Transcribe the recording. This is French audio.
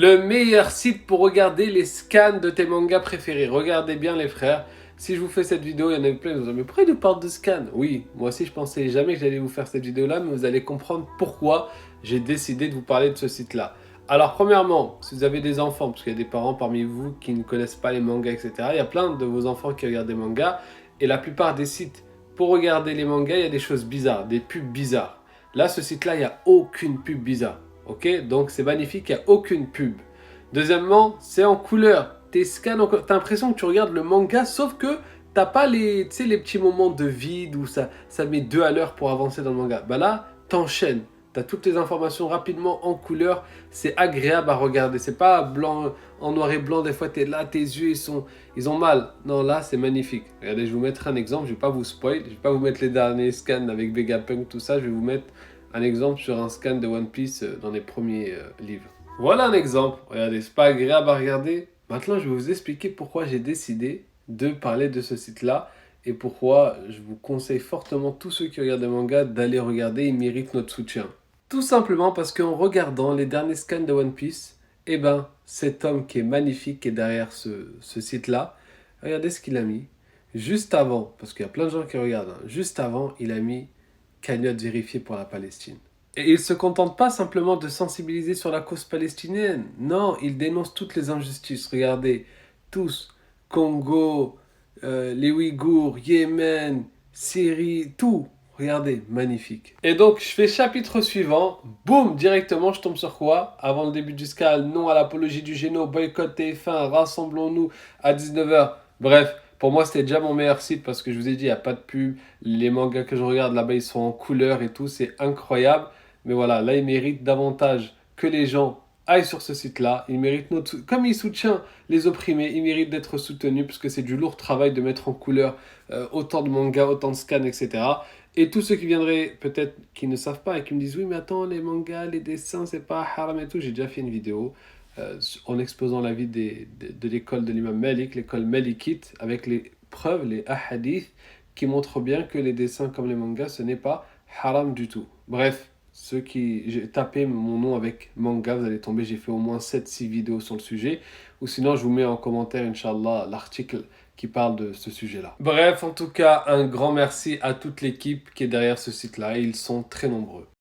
Le meilleur site pour regarder les scans de tes mangas préférés. Regardez bien les frères. Si je vous fais cette vidéo, il y en a plein qui vous disent mais pourquoi il nous parle de scans? Oui, moi aussi je pensais jamais que j'allais vous faire cette vidéo là, mais vous allez comprendre pourquoi j'ai décidé de vous parler de ce site là. Alors premièrement, si vous avez des enfants, parce qu'il y a des parents parmi vous qui ne connaissent pas les mangas, etc. Il y a plein de vos enfants qui regardent des mangas, et la plupart des sites pour regarder les mangas, il y a des choses bizarres, des pubs bizarres. Là, ce site là, il n'y a aucune pub bizarre. Ok, donc c'est magnifique, il n'y a aucune pub. Deuxièmement, c'est en couleur. Tes scans, t'as l'impression que tu regardes le manga, sauf que t'as pas les petits moments de vide où ça met 2 à l'heure pour avancer dans le manga. Bah là, t'enchaînes. T'as toutes les informations rapidement en couleur. C'est agréable à regarder. C'est pas blanc, en noir et blanc. Des fois, t'es là, tes yeux, ils ont mal. Non, là, c'est magnifique. Regardez, je vais vous mettre un exemple. Je vais pas vous spoil. Je vais pas vous mettre les derniers scans avec Vegapunk, tout ça. Je vais vous mettre un exemple sur un scan de One Piece dans les premiers livres. Voilà un exemple. Regardez, c'est pas agréable à regarder. Maintenant, je vais vous expliquer pourquoi j'ai décidé de parler de ce site-là et pourquoi je vous conseille fortement tous ceux qui regardent des mangas d'aller regarder. Ils méritent notre soutien. Tout simplement parce qu'en regardant les derniers scans de One Piece, eh ben, cet homme qui est magnifique, qui est derrière ce site-là, regardez ce qu'il a mis. Juste avant, parce qu'il y a plein de gens qui regardent, hein, juste avant, il a mis cagnotte vérifiée pour la Palestine. Et il ne se contente pas simplement de sensibiliser sur la cause palestinienne. Non, il dénonce toutes les injustices. Regardez, tous. Congo, les Ouïghours, Yémen, Syrie, tout. Regardez, magnifique. Et donc, je fais chapitre suivant. Boum, directement, je tombe sur quoi? Avant le début du scal, non à l'apologie du géno, boycott TF1, rassemblons-nous à 19h. Bref, pour moi, c'était déjà mon meilleur site parce que je vous ai dit, il n'y a pas de pub. Les mangas que je regarde là-bas, ils sont en couleur et tout. C'est incroyable. Mais voilà, là, il mérite davantage que les gens aillent sur ce site-là. Il mérite comme il soutient les opprimés, il mérite d'être soutenu parce que c'est du lourd travail de mettre en couleur autant de mangas, autant de scans, etc. Et tous ceux qui viendraient, peut-être, qui ne savent pas et qui me disent oui, mais attends, les mangas, les dessins, c'est pas haram et tout. J'ai déjà fait une vidéo en exposant l'avis de l'école de l'imam Malik, l'école Malikite, avec les preuves, les ahadiths, qui montrent bien que les dessins comme les mangas, ce n'est pas haram du tout. Bref, ceux qui... J'ai tapé mon nom avec manga, vous allez tomber, j'ai fait au moins 7-6 vidéos sur le sujet. Ou sinon, je vous mets en commentaire, Inch'Allah, l'article qui parle de ce sujet-là. Bref, en tout cas, un grand merci à toute l'équipe qui est derrière ce site-là. Ils sont très nombreux.